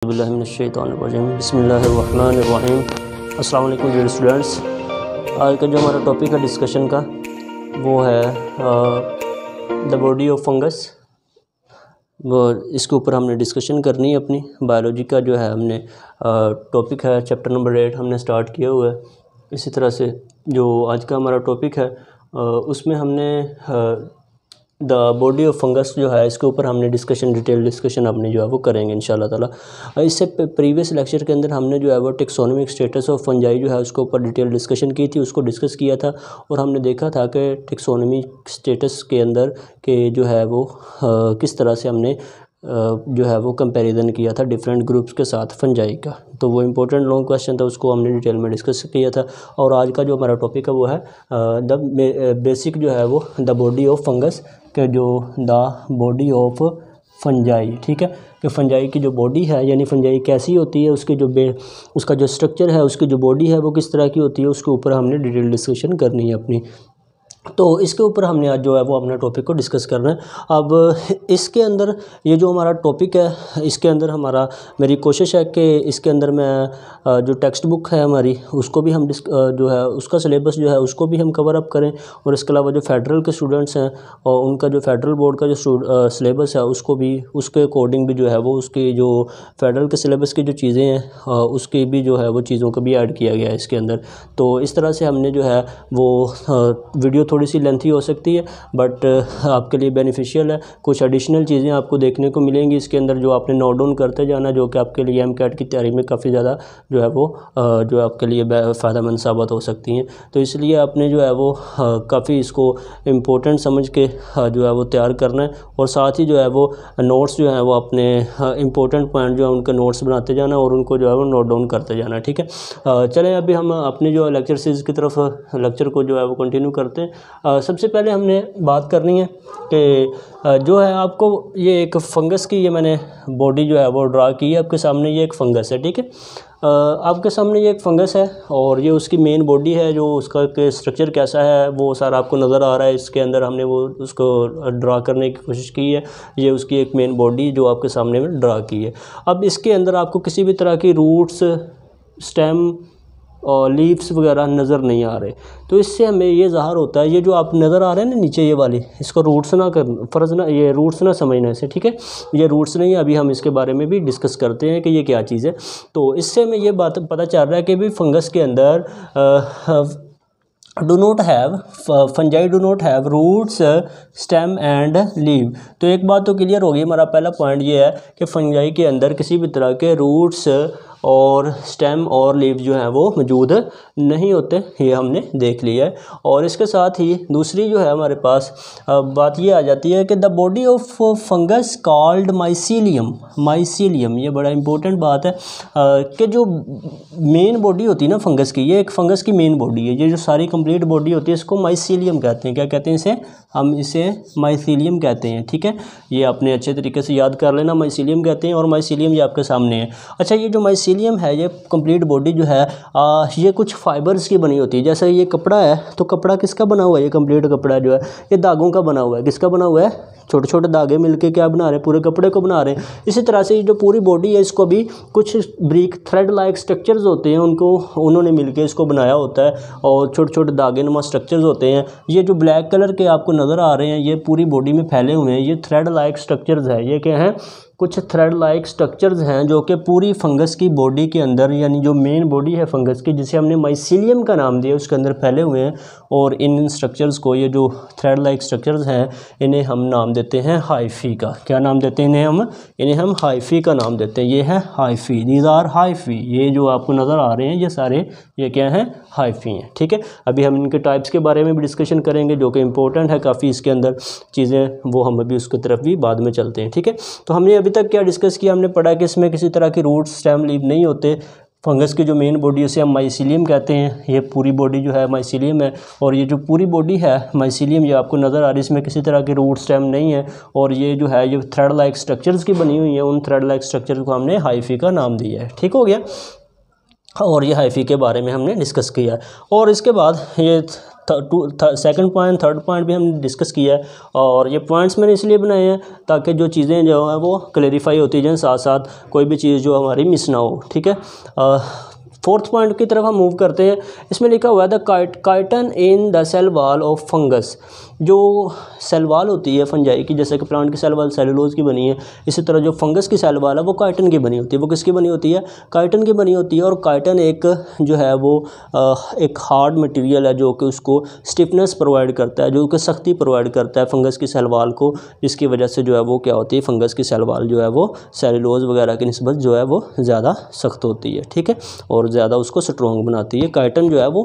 बिस्मिल्लाहिर्रहमानिर्रहीम। अस्सलाम वालेकुम डियर स्टूडेंट्स। आज का जो हमारा टॉपिक है डिस्कशन का वो है द बॉडी ऑफ फंगस। वो इसके ऊपर हमने डिस्कशन करनी है अपनी बायोलॉजी का जो है हमने टॉपिक है चैप्टर नंबर 8 हमने स्टार्ट किया हुआ है। इसी तरह से जो आज का हमारा टॉपिक है उसमें हमने द बॉडी ऑफ फंगस जो है इसके ऊपर हमने डिटेल डिस्कशन अपने जो है वो करेंगे इंशाल्लाह ताला। इससे प्रीवियस लेक्चर के अंदर हमने जो है वो टेक्सोनोमिक स्टेटस ऑफ फंजाई जो है उसके ऊपर डिटेल डिस्कशन की थी, उसको डिस्कस किया था और हमने देखा था कि टेक्सोनोमिक स्टेटस के अंदर के जो है वो किस तरह से हमने जो है वो कंपैरिजन किया था डिफरेंट ग्रुप्स के साथ फंजाई का। तो वो इम्पोर्टेंट लॉन्ग क्वेश्चन था, उसको हमने डिटेल में डिस्कस किया था। और आज का जो हमारा टॉपिक है वो है द बेसिक जो है वो द बॉडी ऑफ फंगस के जो द बॉडी ऑफ फंजाई, ठीक है, कि फंजाई की जो बॉडी है यानी फंजाई कैसी होती है, उसकी जो उसका जो स्ट्रक्चर है, उसकी जो बॉडी है वो किस तरह की होती है, उसके ऊपर हमने डिटेल डिस्कशन करनी है अपनी। तो इसके ऊपर हमने आज जो है वो अपना टॉपिक को डिस्कस करना है। अब इसके अंदर ये जो हमारा टॉपिक है इसके अंदर मेरी कोशिश है कि इसके अंदर मैं जो टेक्स्ट बुक है हमारी उसको भी हम जो है उसका सिलेबस जो है उसको भी हम कवर अप करें, और इसके अलावा जो फेडरल के स्टूडेंट्स हैं और उनका जो फेडरल बोर्ड का जो सिलेबस है उसको भी उसके अकॉर्डिंग भी जो है वो उसकी जो फेडरल के सिलेबस की जो चीज़ें हैं उसकी भी जो है वो चीज़ों को भी ऐड किया गया है इसके अंदर। तो इस तरह से हमने जो है वो वीडियो थोड़ी सी लेंथी हो सकती है बट आपके लिए बेनिफिशियल है। कुछ एडिशनल चीज़ें आपको देखने को मिलेंगी इसके अंदर जो आपने नोट डाउन करते जाना, जो कि आपके लिए एमकैट की तैयारी में काफ़ी ज़्यादा जो है वो जो आपके लिए फ़ायदेमंद साबित हो सकती हैं। तो इसलिए आपने जो है वो काफ़ी इसको इम्पोर्टेंट समझ के जो है वो तैयार करना है, और साथ ही जो है वो नोट्स जो है वो अपने इम्पोर्टेंट पॉइंट जो है उनके नोट्स बनाते जाना और उनको जो है वो नोट डाउन करते जाना, ठीक है। चलें अभी हम अपने जो लेक्चर सीरीज़ की तरफ लेक्चर को जो है वो कंटिन्यू करते हैं। सबसे पहले हमने बात करनी है कि जो है आपको ये एक फंगस की ये मैंने बॉडी जो है वो ड्रा की है आपके सामने। ये एक फंगस है, ठीक है, आपके सामने ये एक फंगस है और ये उसकी मेन बॉडी है। जो उसका के स्ट्रक्चर कैसा है वो सारा आपको नज़र आ रहा है। इसके अंदर हमने वो उसको ड्रा करने की कोशिश की है। ये उसकी एक मेन बॉडी जो आपके सामने में ड्रा की है। अब इसके अंदर आपको किसी भी तरह की रूट्स, स्टेम और लीव्स वगैरह नज़र नहीं आ रहे। तो इससे हमें ये ज़ाहिर होता है, ये जो आप नज़र आ रहे हैं ना नीचे ये वाली, इसको रूट्स ना कर फ़र्ज़ ना, ये रूट्स ना समझना इसे, ठीक है, ये रूट्स नहीं है। अभी हम इसके बारे में भी डिस्कस करते हैं कि ये क्या चीज़ है। तो इससे हमें ये बात पता चल रहा है कि भी फंगस के अंदर fungi do not have roots, stem and leave. तो एक बात तो क्लियर होगी, हमारा पहला पॉइंट ये है कि फंजाई के अंदर किसी भी तरह के रूट्स और स्टेम और लीव जो हैं वो मौजूद नहीं होते, ये हमने देख लिया है। और इसके साथ ही दूसरी जो है हमारे पास बात ये आ जाती है कि the body of fungus called mycelium. ये बड़ा इंपॉर्टेंट बात है कि जो मेन बॉडी होती है ना फंगस की, ये एक फंगस की मेन बॉडी है। ये जो सारी कंप्लीट बॉडी होती है इसको माइसीलियम कहते हैं। क्या कहते हैं इसे? हम इसे माइसीलियम कहते हैं, ठीक है। ये आपने अच्छे तरीके से याद कर लेना, माइसीलियम कहते हैं। और माइसीलियम ये आपके सामने है। अच्छा, ये जो माइसीलियम है ये कंप्लीट बॉडी जो है ये कुछ फाइबर्स की बनी होती है। जैसे ये कपड़ा है तो कपड़ा किसका बना हुआ है? ये कंप्लीट कपड़ा जो है ये धागों का बना हुआ है। किसका बना हुआ है? छोटे छोटे धागे मिलके क्या बना रहे हैं? पूरे कपड़े को बना रहे हैं। इसी तरह से जो पूरी बॉडी है इसको भी कुछ ब्रिक थ्रेड लाइक स्ट्रक्चर्स होते हैं, उन्होंने मिलके इसको बनाया होता है, और छोटे छोटे धागे नुमा स्ट्रक्चर्स होते हैं। ये जो ब्लैक कलर के आपको नज़र आ रहे हैं ये पूरी बॉडी में फैले हुए हैं, ये थ्रेड लाइक स्ट्रक्चर्स है। ये क्या हैं? कुछ थ्रेड लाइक स्ट्रक्चर्स हैं जो कि पूरी फंगस की बॉडी के अंदर, यानी जो मेन बॉडी है फंगस की जिसे हमने माइसीलियम का नाम दिया, उसके अंदर फैले हुए हैं। और इन स्ट्रक्चर्स को, ये जो थ्रेड लाइक स्ट्रक्चर्स हैं, इन्हें हम नाम देते हैं हाइफी का। क्या नाम देते हैं इन्हें हम हाइफी का नाम देते हैं। ये है हाइफी, दीज आर हाइफी। ये जो आपको नज़र आ रहे हैं ये सारे ये क्या हैं? हाइफी हैं, ठीक है। अभी हम इनके टाइप्स के बारे में भी डिस्कशन करेंगे जो कि इंपॉर्टेंट है काफ़ी इसके अंदर चीज़ें, वो हम अभी उसकी तरफ भी बाद में चलते हैं, ठीक है। तो हमने अभी तक क्या डिस्कस किया? हमने पढ़ा कि इसमें किसी तरह की रूट्स, स्टेम, लीव नहीं होते। फंगस की जो मेन बॉडी है उसे हम माइसीलियम कहते हैं। ये पूरी बॉडी जो है माइसीलियम है, और ये जो पूरी बॉडी है माइसीलियम ये आपको नज़र आ रही है, इसमें किसी तरह की रूट, स्टेम नहीं है। और ये जो है ये थ्रेड लाइक स्ट्रक्चर्स की बनी हुई है, उन थ्रेड लाइक स्ट्रक्चर को हमने हाइफी का नाम दिया है, ठीक हो गया। और ये हाइफी के बारे में हमने डिस्कस किया है। और इसके बाद ये सेकंड पॉइंट, थर्ड पॉइंट भी हमने डिस्कस किया है। और ये पॉइंट्स मैंने इसलिए बनाए हैं ताकि जो चीज़ें जो है वो क्लेरिफाई होती जाएँ, साथ साथ कोई भी चीज़ जो हमारी मिस ना हो। ठीक है, फोर्थ पॉइंट की तरफ हम मूव करते हैं। इसमें लिखा हुआ है the chitin in the cell wall of fungus. जो सेल वॉल होती है फंजाई की, जैसे कि प्लांट की सेल वॉल सेलुलोज की बनी है, इसी तरह जो फंगस की सेल वॉल है वो काइटन की बनी होती है। वो किसकी बनी होती है? काइटन की बनी होती है। और काइटन एक जो है वो एक हार्ड मटेरियल है जो कि उसको स्टिफनेस प्रोवाइड करता है, जो कि सख्ती प्रोवाइड करता है फंगस की सेल वॉल को, जिसकी वजह से जो है वो क्या होती है, फंगस की सेल वॉल जो है वो सेलुलोज वगैरह की निस्बत जो है वो ज़्यादा सख्त होती है। ठीक है, और ज़्यादा उसको स्ट्रॉन्ग बनाती है। काइटन जो है वो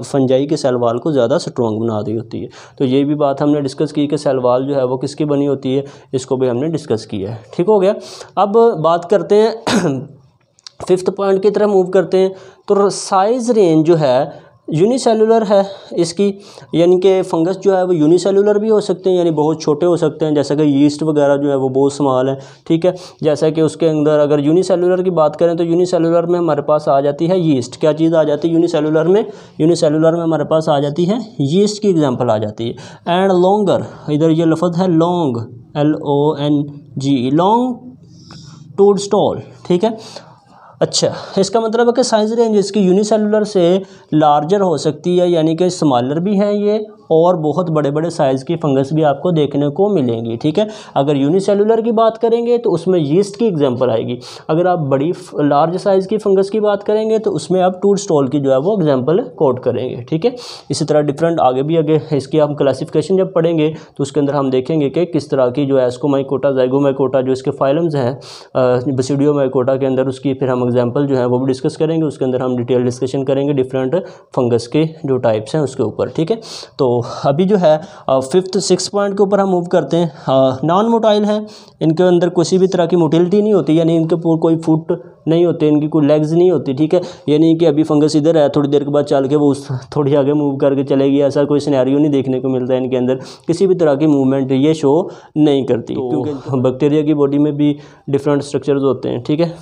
फंजाई के सेल वॉल को ज़्यादा स्ट्रॉन्ग बना दी होती है। तो ये भी बात हमने डिस्कस की कि सेल वॉल जो है वो किसकी बनी होती है, इसको भी हमने डिस्कस किया है। ठीक हो गया। अब बात करते हैं फिफ्थ पॉइंट की तरफ मूव करते हैं। तो साइज़ रेंज जो है यूनिसेलुलर है इसकी, यानी कि फंगस जो है वो यूनिसेलुलर भी हो सकते हैं, यानी बहुत छोटे हो सकते हैं, जैसा कि यीस्ट वगैरह जो है वो बहुत स्मॉल है। ठीक है, जैसा कि उसके अंदर अगर यूनिसेलुलर की बात करें तो यूनिसेलुलर में हमारे पास आ जाती है यीस्ट। क्या चीज़ आ जाती है यूनिसेलुलर में? यूनिसेलुलर में हमारे पास आ जाती है यीस्ट की एग्जाम्पल आ जाती है। एंड लॉन्गर, इधर ये लफ्ज़ है लॉन्ग, LONG, लॉन्ग टूड स्टॉल। ठीक है, अच्छा, इसका मतलब है कि साइज रेंज इसकी यूनिसेलुलर से लार्जर हो सकती है, यानी कि स्मॉलर भी है ये, और बहुत बड़े बड़े साइज़ की फंगस भी आपको देखने को मिलेंगी। ठीक है, अगर यूनिसेलुलर की बात करेंगे तो उसमें यीस्ट की एग्जांपल आएगी। अगर आप बड़ी लार्ज साइज़ की फंगस की बात करेंगे तो उसमें आप टूड स्टॉल की जो है वो एग्जांपल कोट करेंगे। ठीक है, इसी तरह डिफरेंट आगे इसकी हम क्लासिफिकेशन जब पढ़ेंगे तो उसके अंदर हम देखेंगे कि किस तरह की जो है एस्कोमाइकोटा, ज़ाइगोमाइकोटा जो इसके फाइलम्स हैं बेसिडियोमाइकोटा के अंदर, उसकी फिर हम एग्जांपल जो है वो भी डिस्कस करेंगे। उसके अंदर हम डिटेल डिस्कशन करेंगे डिफरेंट फंगस के जो टाइप्स हैं उसके ऊपर। ठीक है, तो अभी जो है फिफ्थ सिक्स पॉइंट के ऊपर हम मूव करते हैं। नॉन मोटाइल हैं, इनके अंदर किसी भी तरह की मोटिलिटी नहीं होती, यानी इनके ऊपर कोई फुट नहीं होते, इनकी कोई लेग्स नहीं होती। ठीक है, यानी कि अभी फंगस इधर है, थोड़ी देर के बाद चल के वो थोड़ी आगे मूव करके चलेगी, ऐसा कोई सिनेरियो नहीं देखने को मिलता है। इनके अंदर किसी भी तरह की मूवमेंट ये शो नहीं करती, क्योंकि बैक्टीरिया की बॉडी में भी डिफरेंट स्ट्रक्चर्स होते हैं। ठीक है,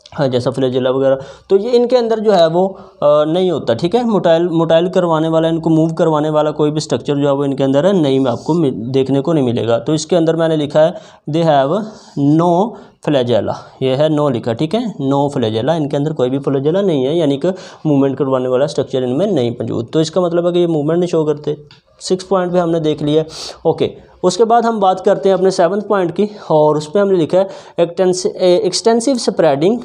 हाँ, जैसा फ्लैजेला वगैरह, तो ये इनके अंदर जो है वो नहीं होता। ठीक है, मोटाइल करवाने वाला, इनको मूव करवाने वाला कोई भी स्ट्रक्चर जो है वो इनके अंदर है नहीं, आपको देखने को नहीं मिलेगा। तो इसके अंदर मैंने लिखा है दे हैव नो फ्लैजेला, ये है नो लिखा। ठीक है, नो फ्लैजेला, इनके अंदर कोई भी फ्लैजेला नहीं है, यानी कि मूवमेंट करवाने वाला स्ट्रक्चर इनमें नहीं मौजूद। तो इसका मतलब है कि ये मूवमेंट नहीं शो करते। 6 पॉइंट पे हमने देख लिया। ओके, उसके बाद हम बात करते हैं अपने 7th पॉइंट की, और उस पर हमने लिखा है extensive spreading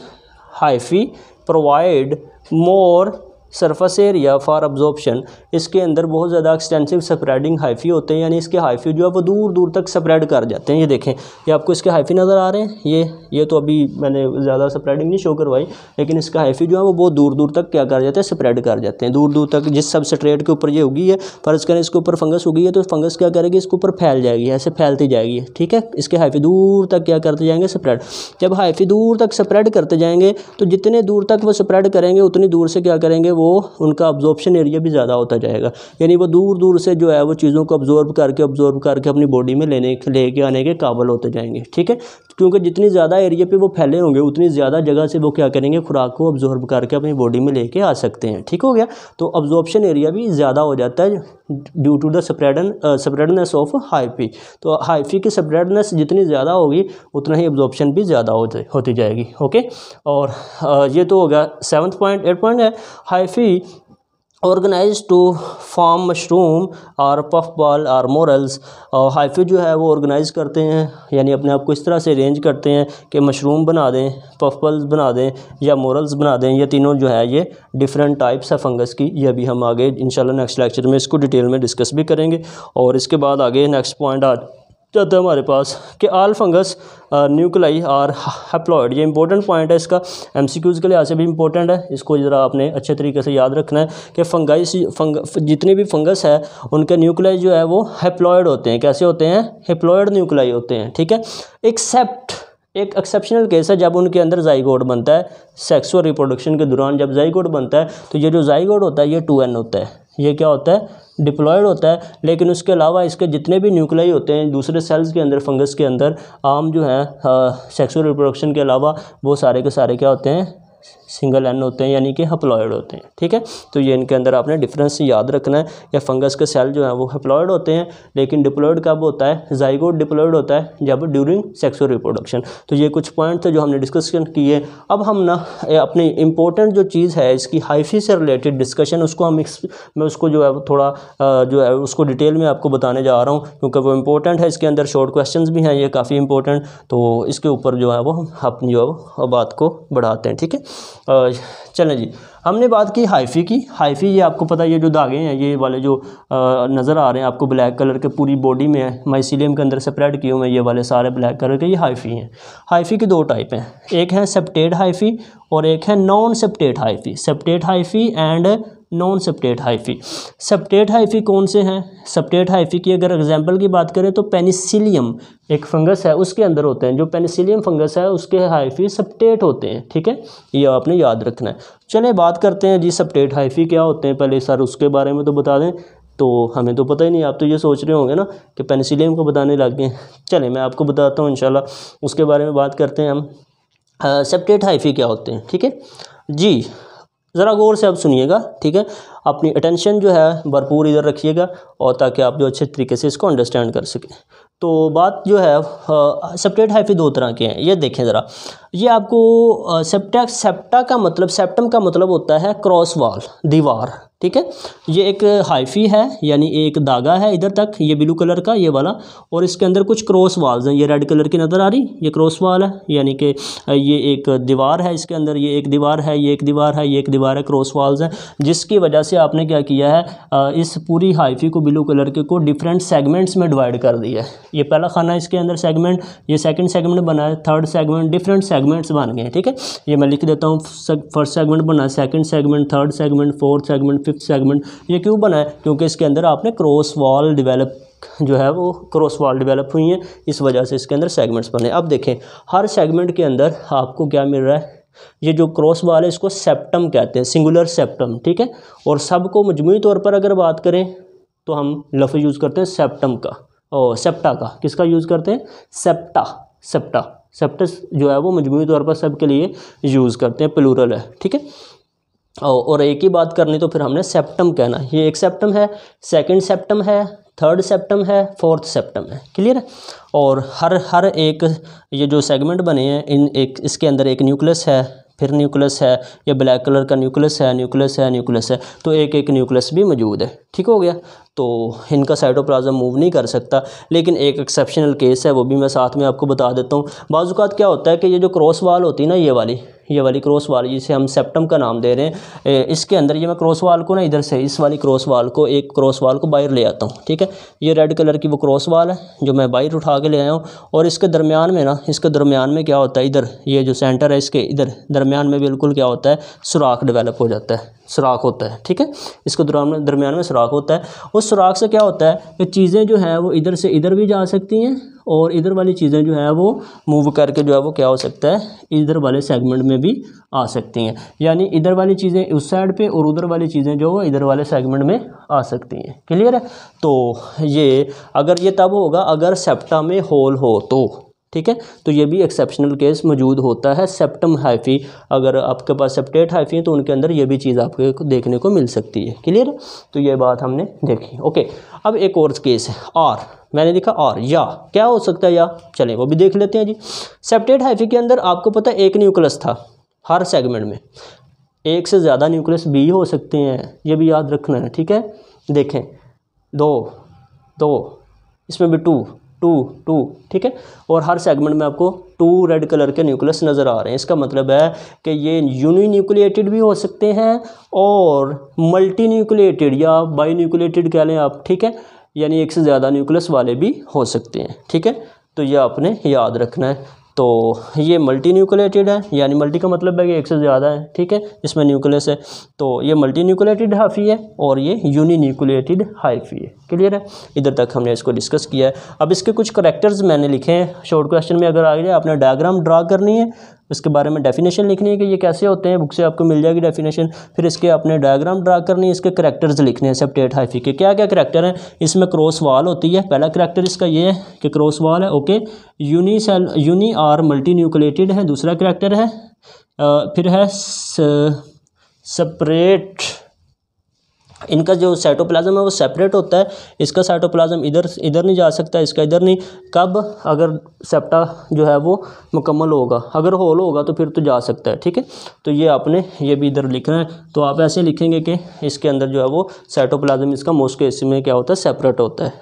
hyphae provide more surface area for absorption. इसके अंदर बहुत ज़्यादा एक्सटेंसिव स्प्रेडिंग हाइफी होते हैं, यानी इसके हाइफी जो है वो दूर दूर तक स्प्रेड कर जाते हैं। ये देखें, ये आपको इसके हाइफी नज़र आ रहे हैं, ये तो अभी मैंने ज़्यादा स्प्रेडिंग नहीं शो करवाई, लेकिन इसका हाइफी जो है वो बहुत दूर दूर तक क्या कर जाते हैं, स्प्रेड कर जाते हैं दूर दूर तक। जिस सबस्ट्रेट के ऊपर ये उगी है, फ़र्ज़ करें इसके ऊपर फंगस उगी है, तो फंगस क्या करेगी, इसके ऊपर फैल जाएगी, ऐसे फैलती जाएगी। ठीक है, इसके हाइफी दूर तक क्या करते जाएंगे, स्प्रेड। जब हाइफी दूर तक स्प्रेड करते जाएंगे तो जितने दूर तक वो स्प्रेड करेंगे उतनी दूर से क्या करेंगे, वो उनका अब्जॉर्प्शन एरिया भी ज़्यादा होता जाएगा, यानी वो दूर दूर से जो है वो चीज़ों को अब्जॉर्ब करके अपनी बॉडी में लेके आने के काबिल होते जाएंगे। ठीक है, क्योंकि जितनी ज़्यादा एरिया पे वो फैले होंगे उतनी ज़्यादा जगह से वो क्या करेंगे, खुराक को अब्जॉर्ब करके अपनी बॉडी में लेके आ सकते हैं। ठीक हो गया, तो अब्जॉर्प्शन एरिया भी ज़्यादा हो जाता है due to the spreadness of हाइफी। तो हाइफी की स्प्रेडनेस जितनी ज़्यादा होगी उतना ही अब्जॉर्प्शन भी ज़्यादा होती जाएगी। ओके, और ये तो हो गया 7th पॉइंट। 8th पॉइंट है hyphae organise to form mushroom और पफ बॉल और मोरल्स। हाइफी जो है वो ऑर्गेनाइज़ करते हैं, यानी अपने आप को इस तरह से अरेंज करते हैं कि मशरूम बना दें, पफ बॉल्स बना दें या मोरल्स बना दें। ये तीनों जो है ये डिफरेंट टाइप्स है फंगस की। ये अभी हम आगे इंशाल्लाह नेक्स्ट लेक्चर में इसको डिटेल में डिस्कस भी करेंगे। और इसके बाद आगे नेक्स्ट पॉइंट आ जाता है हमारे पास कि ऑल फंगस न्यूक्लाई और हैप्लॉइड। ये इंपॉर्टेंट पॉइंट है, इसका MCQs के लिहाज से भी इंपॉर्टेंट है। इसको ज़रा आपने अच्छे तरीके से याद रखना है कि जितनी भी फंगस है उनके न्यूक्लाई जो है वो हैप्लॉइड होते हैं। कैसे होते हैं, हैप्लॉइड न्यूक्लाई होते हैं। ठीक है, एक्सेप्ट एक एक्सेप्शनल केस है जब उनके अंदर जाइगोट बनता है सेक्सुअल रिप्रोडक्शन के दौरान। जब जाइगोट बनता है तो ये जो जाइगोट होता है ये 2N होता है, ये क्या होता है, डिप्लॉयड होता है। लेकिन उसके अलावा इसके जितने भी न्यूक्लाई होते हैं दूसरे सेल्स के अंदर, फंगस के अंदर आम जो है सेक्सुअल रिप्रोडक्शन के अलावा वो सारे के सारे क्या होते हैं, सिंगल एन होते हैं यानी कि हैप्लॉइड होते हैं, ठीक है। तो ये इनके अंदर आपने डिफरेंस याद रखना है। या फंगस के सेल जो है वो हैप्लॉइड होते हैं, लेकिन डिप्लॉइड कब होता है, ज़ाइगोट डिप्लॉइड होता है जब ड्यूरिंग सेक्सुअल रिप्रोडक्शन। तो ये कुछ पॉइंट थे जो हमने डिस्कशन किए। अब हम ना अपनी इंपॉर्टेंट जो चीज़ है इसकी हाइफी से रिलेटेड डिस्कशन, उसको मैं उसको जो है थोड़ा जो है उसको डिटेल में आपको बताने जा रहा हूँ, क्योंकि वो इंपॉर्टेंट है। इसके अंदर शॉर्ट क्वेश्चंस भी हैं, ये काफ़ी इंपॉर्टेंट। तो इसके ऊपर जो है वो हम अपनी जो है बात को बढ़ाते हैं, ठीक है। चलें जी, हमने बात की हाइफी की। हाइफी ये आपको पता है, ये जो धागे हैं ये वाले जो नज़र आ रहे हैं आपको ब्लैक कलर के पूरी बॉडी में है, माइसीलियम के अंदर स्प्रेड किए हुए हैं ये वाले सारे ब्लैक कलर के, ये हाइफी हैं। हाइफी की दो टाइप हैं, एक है सेप्टेट हाइफी और एक है non septate hyphae. Septate hyphae and non septate hyphae. Septate hyphae कौन से हैं? सेप्टेट हाइफी की अगर एग्जांपल की बात करें तो पेनिसिलियम एक फंगस है उसके अंदर होते हैं, जो पेनिसिलियम फंगस है उसके हाइफी सेप्टेट होते हैं, ठीक है। ये आपने याद रखना है। चलिए बात करते हैं जी सेप्टेट हाइफी क्या होते हैं। पहले सर उसके बारे में तो बता दें, तो हमें तो पता ही नहीं, आप तो ये सोच रहे होंगे ना कि पेनिसिलियम को बताने लग गए। चलें मैं आपको बताता हूँ इंशाल्लाह, उसके बारे में बात करते हैं हम। सेप्टेट हाइफी क्या होते हैं, ठीक है जी। ज़रा गौर से आप सुनिएगा, ठीक है। अपनी अटेंशन जो है भरपूर इधर रखिएगा और ताकि आप जो अच्छे तरीके से इसको अंडरस्टैंड कर सकें। तो बात जो है सेप्टेट हाइफी दो तरह के हैं, ये देखें ज़रा। ये आपको सेप्टा का मतलब, सेप्टम का मतलब होता है क्रॉस वाल, दीवार, ठीक है। ये एक हाइफी है यानी एक धागा है इधर तक, ये ब्लू कलर का ये वाला, और इसके अंदर कुछ क्रॉस वाल्स हैं, ये रेड कलर की नज़र आ रही, ये क्रॉस वाल है यानी कि ये एक दीवार है इसके अंदर, ये एक दीवार है, ये एक दीवार है, ये एक दीवार है, क्रॉस वाल्स हैं। जिसकी वजह से आपने क्या किया है, इस पूरी हाइफी को ब्लू कलर के को डिफरेंट सेगमेंट्स में डिवाइड कर दिया है। ये पहला खाना इसके अंदर सेगमेंट, ये सेकंड सेगमेंट बना है, थर्ड सेगमेंट, डिफरेंट सेगमेंट्स बन गए, ठीक है। ये मैं लिख देता हूँ, फर्स्ट सेगमेंट बना है, second segment, third segment, fourth segment, fifth segment. ये क्यों बना है? क्योंकि इसके अंदर आपने क्रॉस वॉल डेवलप जो है वो क्रॉस वॉल डेवलप हुई हैं, इस वजह से इसके अंदर सेगमेंट्स बने। अब देखें हर सेगमेंट के अंदर आपको क्या मिल रहा है, ये जो क्रॉस वाल है इसको सेप्टम कहते हैं, सिंगुलर सेप्टम, ठीक है। और सबको मजमूई तौर पर अगर बात करें तो हम लफ्ज़ यूज़ करते हैं सेप्टम का और सेप्टा का। किसका यूज़ करते हैं? सेप्टा। सेप्टस जो है वो मजमूई तौर पर सब के लिए यूज़ करते हैं, प्लूरल है, ठीक है। और एक ही बात करनी तो फिर हमने सेप्टम कहना है। ये एक सेप्टम है, सेकंड सेप्टम है, थर्ड सेप्टम है, फोर्थ सेप्टम है, क्लियर है। और हर एक ये जो सेगमेंट बने हैं इसके अंदर एक न्यूक्लियस है, फिर न्यूक्लियस है, ये ब्लैक कलर का न्यूक्लियस है, न्यूक्लियस है, न्यूक्लियस है, तो एक न्यूक्लियस भी मौजूद है, ठीक हो गया। तो इनका साइटोप्लाज्म मूव नहीं कर सकता, लेकिन एक एक्सेप्शनल केस है, वो भी मैं साथ में आपको बता देता हूँ। बाज़ औक़ात क्या होता है कि ये जो क्रॉस वाल होती है ना, ये वाली क्रॉस वाल, जिसे हम सेप्टम का नाम दे रहे हैं, इसके अंदर ये मैं क्रॉस वाल को ना इधर से इस वाली क्रॉस वाल को, एक क्रॉस वाल को बाहर ले आता हूँ, ठीक है। ये रेड कलर की वो क्रॉस वाल है जो मैं बाहर उठा के ले आया हूँ, और इसके दरमियान में ना, इसके दरमियान में क्या होता है, इधर ये जो सेंटर है इसके इधर दरमियान में बिल्कुल क्या होता है, सुराख डेवलप हो जाता है, सुराख होता है, ठीक है। इसके दरमियान में सुराख होता है। उस सुराख से क्या होता है कि चीज़ें जो हैं वो इधर से इधर भी जा सकती हैं, और इधर वाली चीज़ें जो है वो मूव करके जो है वो क्या हो सकता है, इधर वाले सेगमेंट में भी आ सकती हैं। यानी इधर वाली चीज़ें उस साइड पे और उधर वाली चीज़ें जो है इधर वाले सेगमेंट में आ सकती हैं, क्लियर है। तो ये अगर ये तब होगा अगर सेप्टा में होल हो तो, ठीक है। तो ये भी एक्सेप्शनल केस मौजूद होता है। सेप्टम हाइफी अगर आपके पास सेप्टेट हाइफी है तो उनके अंदर ये भी चीज़ आपको देखने को मिल सकती है, क्लियर है। तो ये बात हमने देखी, ओके। अब एक और केस है आर, मैंने देखा आर, या क्या हो सकता है, या चलें वो भी देख लेते हैं जी। सेप्टेट हाइफी के अंदर आपको पता है एक न्यूक्लियस था हर सेगमेंट में, एक से ज़्यादा न्यूक्लियस भी हो सकते हैं, ये भी याद रखना है, ठीक है। देखें दो इसमें भी टू, ठीक है। और हर सेगमेंट में आपको 2 रेड कलर के न्यूक्लियस नज़र आ रहे हैं। इसका मतलब है कि ये यूनी न्यूक्लिएटेड भी हो सकते हैं और मल्टी न्यूक्लिएटेड या बाई न्यूक्लिएटेड कह लें आप, ठीक है। यानी एक से ज़्यादा न्यूक्लियस वाले भी हो सकते हैं, ठीक है। तो ये आपने याद रखना है। तो ये मल्टी न्यूक्लिएटेड है, यानी मल्टी का मतलब है कि एक से ज़्यादा है, ठीक है, इसमें न्यूक्लियस है। तो ये मल्टी न्यूक्लिएटेड हाइफी है और ये यूनी न्यूक्लिएटेड हाइफी है, क्लियर है। इधर तक हमने इसको डिस्कस किया है। अब इसके कुछ करैक्टर्स मैंने लिखे हैं, शॉर्ट क्वेश्चन में अगर आ जाए आपने डायग्राम ड्रा करनी है, उसके बारे में डेफिनेशन लिखनी है कि ये कैसे होते हैं, बुक से आपको मिल जाएगी डेफिनेशन। फिर इसके आपने डायग्राम ड्रा करनी है, इसके करैक्टर्स लिखने हैं सेप्टेट हाइफी के। क्या क्या करैक्टर हैं इसमें? क्रॉस वाल होती है, पहला करैक्टर इसका ये है कि क्रॉस वाल है, okay. Uni or multi nucleated है, दूसरा करैक्टर है। फिर है सेपरेट, इनका जो साइटोप्लाज्म है वो सेपरेट होता है, इसका साइटोप्लाज्म इधर नहीं जा सकता, इसका इधर नहीं। कब? अगर सेप्टा जो है वो मुकम्मल होगा, अगर होल होगा तो फिर तो जा सकता है, ठीक है। तो ये आपने ये भी इधर लिखना है, तो आप ऐसे लिखेंगे कि इसके अंदर जो है वो साइटोप्लाज्म इसका मोस्ट केस में क्या होता है, सेपरेट होता है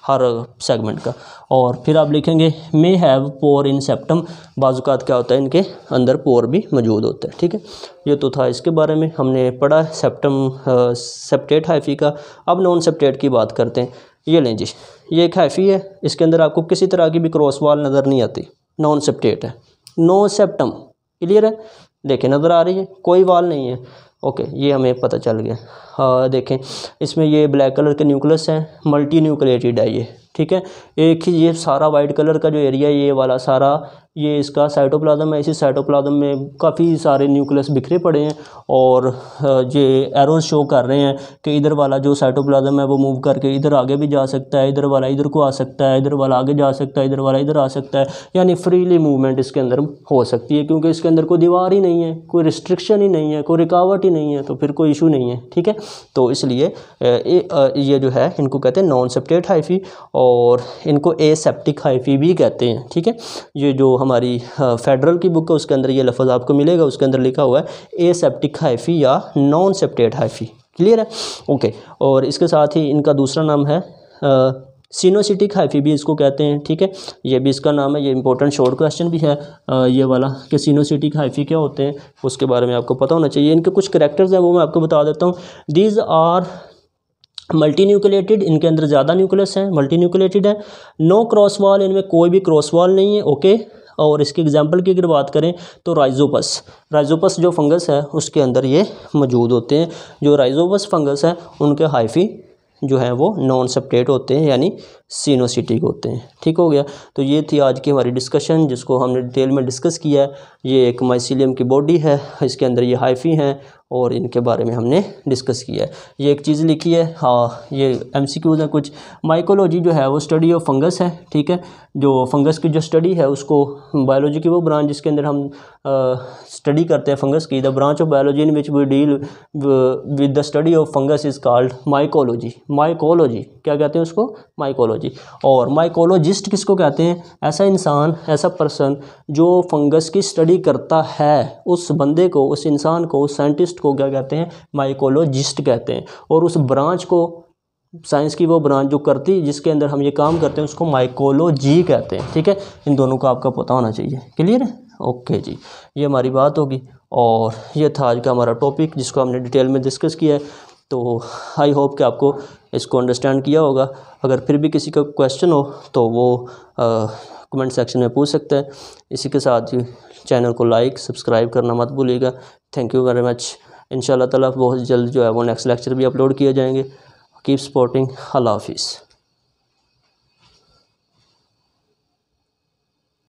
हर सेगमेंट का। और फिर आप लिखेंगे may have pour in septum, बाजुकात क्या होता है, इनके अंदर पोर भी मौजूद होता है, ठीक है। ये तो था इसके बारे में, हमने पढ़ा सेप्टेट हाइफी का। अब नॉन सेप्टेट की बात करते हैं। ये लें जी, ये एक हाइफी है, इसके अंदर आपको किसी तरह की भी क्रॉस वाल नज़र नहीं आती, नॉन सेप्टेट है, नो सेप्टम, क्लियर है। देखें नज़र आ रही है, कोई वाल नहीं है, ओके, ये हमें पता चल गया। हाँ देखें, इसमें ये ब्लैक कलर के न्यूक्लियस हैं, मल्टी न्यूक्लिएटेड है ये, ठीक है। एक ही ये सारा वाइट कलर का जो एरिया है, ये वाला सारा ये इसका साइटोप्लाज्म है। इसी साइटोप्लाज्म में काफ़ी सारे न्यूक्लियस बिखरे पड़े हैं, और ये एरोज शो कर रहे हैं कि इधर वाला जो साइटोप्लाज्म है वो मूव करके इधर आगे भी जा सकता है, इधर वाला इधर को आ सकता है, इधर वाला आगे जा सकता है, इधर वाला इधर आ सकता है, यानी फ्रीली मूवमेंट इसके अंदर हो सकती है, क्योंकि इसके अंदर कोई दीवार ही नहीं है, कोई रिस्ट्रिक्शन ही नहीं है, कोई रुकावट ही नहीं है, तो फिर कोई इशू नहीं है, ठीक है। तो इसलिए ये जो है इनको कहते हैं नॉन सेप्टेट हाइफी, और इनको एसेप्टिक हाइफी भी कहते हैं, ठीक है। ये जो हमारी फेडरल की बुक है उसके अंदर ये लफ्ज़ आपको मिलेगा, उसके अंदर लिखा हुआ है एसेप्टिक हाइफी या नॉन सेप्टेट हाइफी, क्लियर है, ओके। और इसके साथ ही इनका दूसरा नाम है सिनोसिटिक हाइफी भी इसको कहते हैं, ठीक है। ये भी इसका नाम है, ये इंपॉर्टेंट शॉर्ट क्वेश्चन भी है ये वाला कि सिनोसिटिक हाइफी क्या होते हैं, उसके बारे में आपको पता होना चाहिए। इनके कुछ करैक्टर्स हैं वो मैं आपको बता देता हूँ। दीज आर मल्टी न्यूक्लिएटेड, इनके अंदर ज़्यादा न्यूक्लियस हैं, मल्टी न्यूक्लिएटेड है। नो क्रॉस वॉल, इनमें कोई भी क्रॉस वॉल नहीं है, ओके। और इसकी एग्जांपल की अगर बात करें तो राइजोपस जो फंगस है उसके अंदर ये मौजूद होते हैं। जो राइजोपस फंगस है उनके हाइफी जो है वो नॉन सेप्टेट होते हैं, यानी सिनोसिटिक होते हैं, ठीक हो गया। तो ये थी आज की हमारी डिस्कशन, जिसको हमने डिटेल में डिस्कस किया है। ये एक माइसीलियम की बॉडी है, इसके अंदर ये हाइफी हैं, और इनके बारे में हमने डिस्कस किया है। ये एक चीज़ लिखी है, हाँ ये एमसीक्यूज़ हैं कुछ। माइकोलॉजी जो है वो स्टडी ऑफ फंगस है, ठीक है। जो फंगस की जो स्टडी है उसको बायोलॉजी की वो ब्रांच जिसके अंदर हम स्टडी करते हैं फंगस की, the branch of biology in which we deal with the study of fungus is called mycology. Mycology क्या कहते हैं उसको, माइकोलॉजी। और माइकोलॉजिस्ट किसको कहते हैं, ऐसा इंसान, ऐसा पर्सन जो फंगस की स्टडी करता है, उस बंदे को, उस इंसान को, उस साइंटिस्ट को क्या कहते हैं, माइकोलॉजिस्ट कहते हैं। और उस ब्रांच को, साइंस की वो ब्रांच जो करती है जिसके अंदर हम ये काम करते हैं उसको माइकोलॉजी कहते हैं, ठीक है। इन दोनों का आपका पता होना चाहिए, क्लियर है, ओके जी। ये हमारी बात होगी, और ये था आज का हमारा टॉपिक जिसको हमने डिटेल में डिस्कस किया है। तो आई होप कि आपको इसको अंडरस्टैंड किया होगा। अगर फिर भी किसी का क्वेश्चन हो तो वो कमेंट सेक्शन में पूछ सकते हैं। इसी के साथ ही चैनल को लाइक सब्सक्राइब करना मत भूलिएगा। Thank you very much. इंशाल्लाह ताला बहुत जल्द जो है वो नेक्स्ट लेक्चर भी अपलोड किए जाएंगे। Keep supporting. अल्लाह हाफिज़।